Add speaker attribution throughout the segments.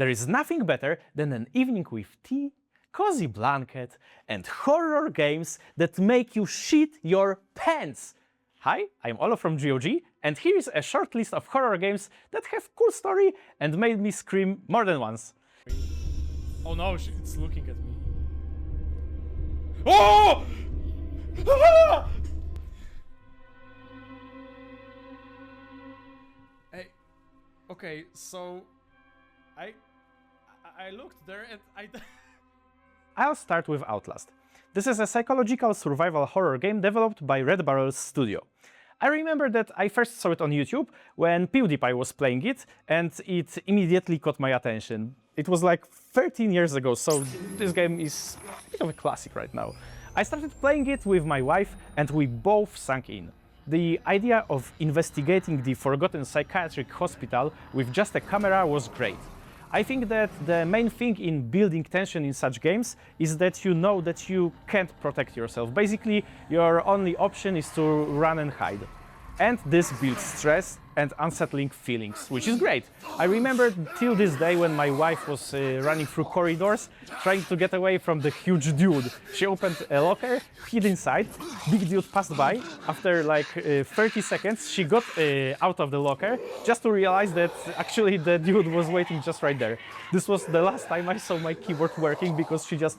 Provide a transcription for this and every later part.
Speaker 1: There is nothing better than an evening with tea, cozy blanket, and horror games that make you shit your pants. Hi, I'm Olo from GOG, and here is a short list of horror games that have cool story and made me scream more than once.
Speaker 2: Oh no, it's looking at me. Oh! Ah! Hey, okay, so I looked there and
Speaker 1: I'll start with Outlast. This is a psychological survival horror game developed by Red Barrel Studio. I remember that I first saw it on YouTube when PewDiePie was playing it, and it immediately caught my attention. It was like 13 years ago, so this game is a bit of a classic right now. I started playing it with my wife, and we both sank in. The idea of investigating the forgotten psychiatric hospital with just a camera was great. I think that the main thing in building tension in such games is that you know that you can't protect yourself. Basically, your only option is to run and hide. And this builds stress and unsettling feelings, which is great. I remember till this day when my wife was running through corridors, trying to get away from the huge dude. She opened a locker, hid inside, big dude passed by. After like 30 seconds, she got out of the locker just to realize that actually the dude was waiting just right there. This was the last time I saw my keyboard working because she just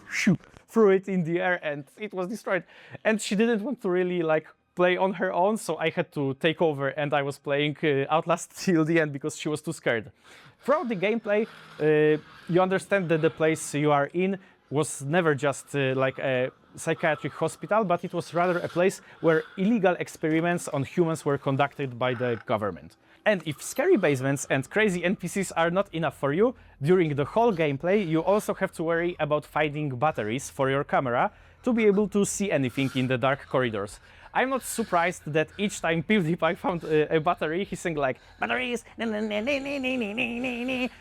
Speaker 1: threw it in the air and it was destroyed. And she didn't want to really like play on her own, so I had to take over and I was playing Outlast till the end because she was too scared. Throughout the gameplay, you understand that the place you are in was never just like a psychiatric hospital, but it was rather a place where illegal experiments on humans were conducted by the government. And if scary basements and crazy NPCs are not enough for you, during the whole gameplay you also have to worry about finding batteries for your camera to be able to see anything in the dark corridors. I'm not surprised that each time PewDiePie found a battery, he sang like, batteries,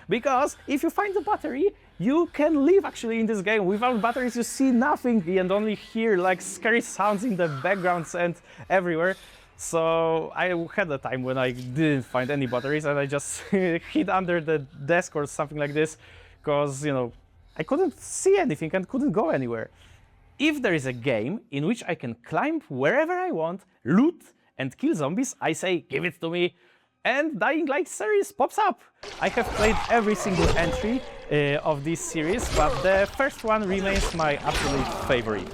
Speaker 1: because if you find the battery, you can live actually in this game. Without batteries, you see nothing and only hear like scary sounds in the backgrounds and everywhere. So I had a time when I didn't find any batteries and I just hid under the desk or something like this, because, you know, I couldn't see anything and couldn't go anywhere. If there is a game in which I can climb wherever I want, loot and kill zombies, I say, give it to me, and Dying Light series pops up. I have played every single entry of this series, but the first one remains my absolute favorite.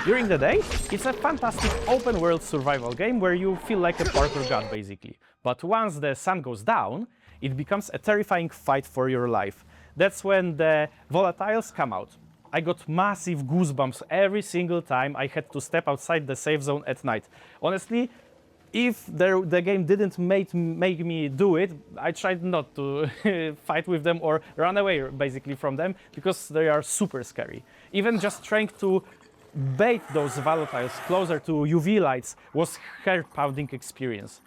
Speaker 1: During the day, it's a fantastic open world survival game where you feel like a parkour god basically. But once the sun goes down, it becomes a terrifying fight for your life. That's when the volatiles come out. I got massive goosebumps every single time I had to step outside the safe zone at night. Honestly, if the game didn't make me do it, I tried not to fight with them or run away basically from them because they are super scary. Even just trying to bait those volatiles closer to UV lights was hair-pounding experience.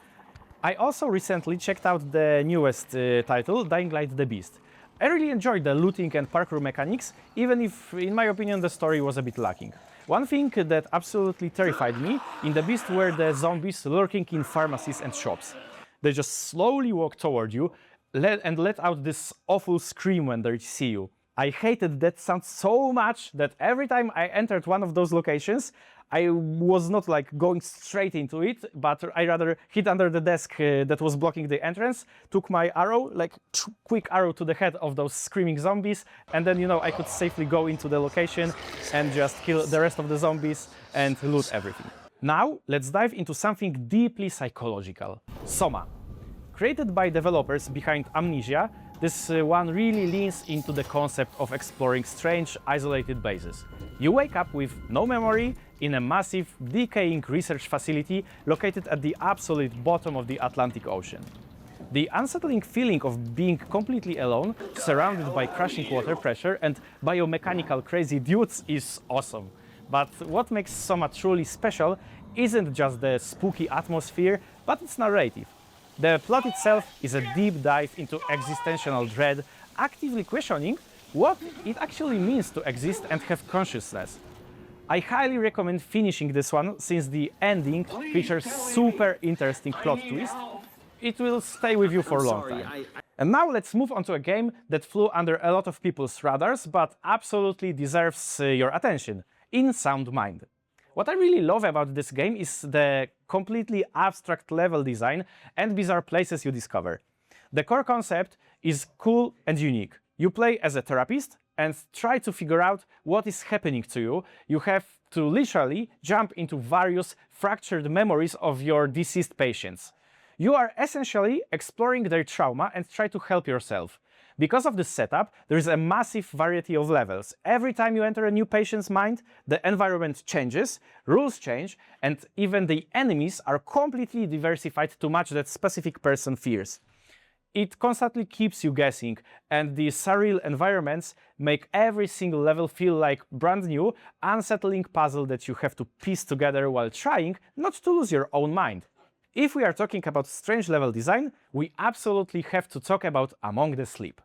Speaker 1: I also recently checked out the newest title, Dying Light the Beast. I really enjoyed the looting and parkour mechanics, even if, in my opinion, the story was a bit lacking. One thing that absolutely terrified me in The Beast were the zombies lurking in pharmacies and shops. They just slowly walk toward you and let out this awful scream when they see you. I hated that sound so much that every time I entered one of those locations, I was not like going straight into it, but I rather hid under the desk that was blocking the entrance, took my arrow, like quick arrow to the head of those screaming zombies, and then, you know, I could safely go into the location and just kill the rest of the zombies and loot everything. Now, let's dive into something deeply psychological. SOMA. Created by developers behind Amnesia, this one really leans into the concept of exploring strange, isolated bases. You wake up with no memory in a massive, decaying research facility located at the absolute bottom of the Atlantic Ocean. The unsettling feeling of being completely alone, surrounded by crashing water pressure and biomechanical crazy dudes is awesome. But what makes SOMA truly special isn't just the spooky atmosphere, but its narrative. The plot itself is a deep dive into existential dread, actively questioning what it actually means to exist and have consciousness. I highly recommend finishing this one since the ending features super interesting plot twist. It will stay with you for a long time. And now let's move on to a game that flew under a lot of people's radars, but absolutely deserves your attention, In Sound Mind. What I really love about this game is the completely abstract level design and bizarre places you discover. The core concept is cool and unique. You play as a therapist and try to figure out what is happening to you. You have to literally jump into various fractured memories of your deceased patients. You are essentially exploring their trauma and try to help yourself. Because of this setup, there is a massive variety of levels. Every time you enter a new patient's mind, the environment changes, rules change, and even the enemies are completely diversified to match that specific person's fears. It constantly keeps you guessing, and the surreal environments make every single level feel like brand new, unsettling puzzle that you have to piece together while trying not to lose your own mind. If we are talking about strange level design, we absolutely have to talk about Among the Sleep.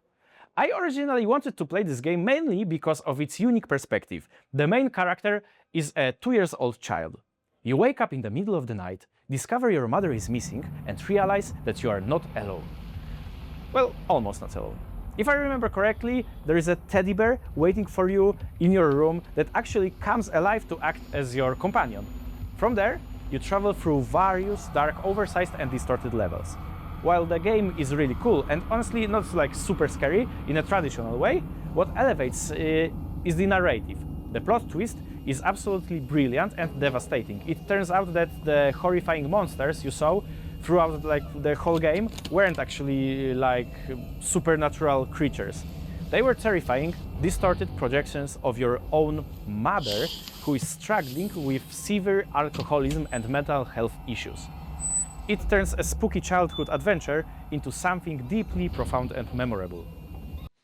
Speaker 1: I originally wanted to play this game mainly because of its unique perspective. The main character is a 2-year-old child. You wake up in the middle of the night, discover your mother is missing, and realize that you are not alone. Well, almost not alone. If I remember correctly, there is a teddy bear waiting for you in your room that actually comes alive to act as your companion. From there, you travel through various dark, oversized and distorted levels. While the game is really cool and honestly not like super scary in a traditional way, what elevates is the narrative. The plot twist is absolutely brilliant and devastating. It turns out that the horrifying monsters you saw throughout the whole game weren't actually like supernatural creatures. They were terrifying, distorted projections of your own mother, who is struggling with severe alcoholism and mental health issues. It turns a spooky childhood adventure into something deeply profound and memorable.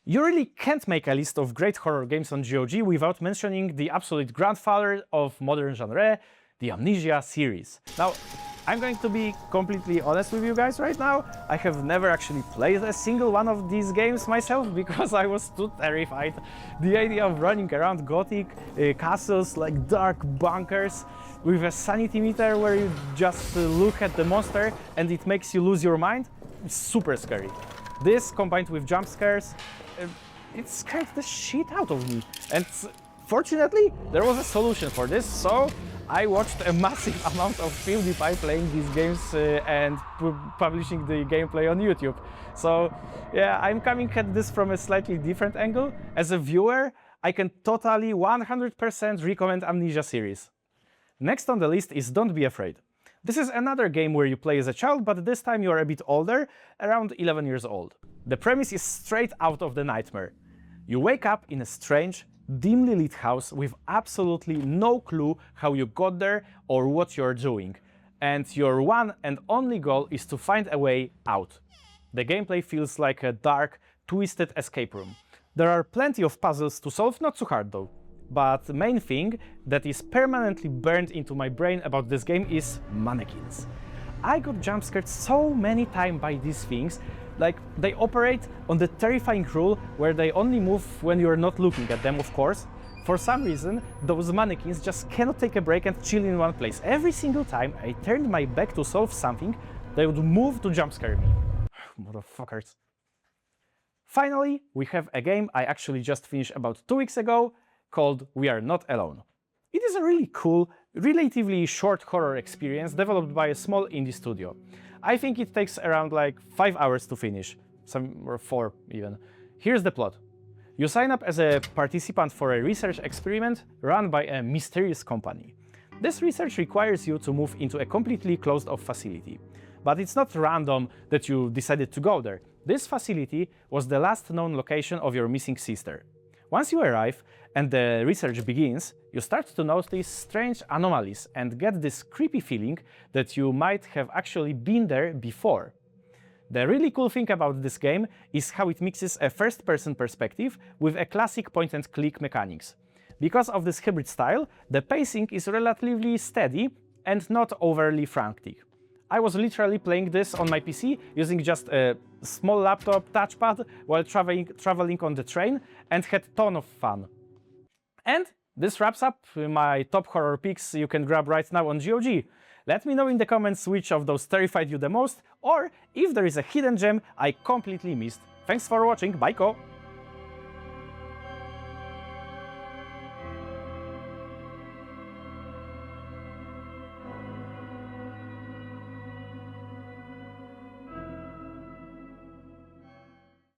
Speaker 1: You really can't make a list of great horror games on GOG without mentioning the absolute grandfather of modern genre, the Amnesia series. Now, I'm going to be completely honest with you guys right now. I have never actually played a single one of these games myself because I was too terrified. The idea of running around gothic castles like dark bunkers with a sanity meter where you just look at the monster and it makes you lose your mind is super scary. This combined with jump scares, it scared the shit out of me. And fortunately, there was a solution for this, so I watched a massive amount of PewDiePie playing these games and publishing the gameplay on YouTube. So yeah, I'm coming at this from a slightly different angle. As a viewer, I can totally 100% recommend Amnesia series. Next on the list is Don't Be Afraid. This is another game where you play as a child, but this time you are a bit older, around 11 years old. The premise is straight out of The Nightmare. You wake up in a strange, dimly lit house with absolutely no clue how you got there or what you're doing, and your one and only goal is to find a way out. The gameplay feels like a dark, twisted escape room. There are plenty of puzzles to solve, not too hard though. But the main thing that is permanently burned into my brain about this game is Mannequins. I got jump scared so many times by these things. Like, they operate on the terrifying rule where they only move when you're not looking at them, of course. For some reason, those mannequins just cannot take a break and chill in one place. Every single time I turned my back to solve something, they would move to jump scare me. Motherfuckers. Finally, we have a game I actually just finished about 2 weeks ago called We Are Not Alone. It is a really cool, relatively short horror experience developed by a small indie studio. I think it takes around like 5 hours to finish, or 4 even. Here's the plot. You sign up as a participant for a research experiment run by a mysterious company. This research requires you to move into a completely closed-off facility. But it's not random that you decided to go there. This facility was the last known location of your missing sister. Once you arrive and the research begins, you start to notice strange anomalies and get this creepy feeling that you might have actually been there before. The really cool thing about this game is how it mixes a first-person perspective with a classic point-and-click mechanics. Because of this hybrid style, the pacing is relatively steady and not overly frantic. I was literally playing this on my PC using just a small laptop touchpad while traveling on the train and had a ton of fun. And this wraps up my top horror picks you can grab right now on GOG. Let me know in the comments which of those terrified you the most, or if there is a hidden gem I completely missed. Thanks for watching, bye ko!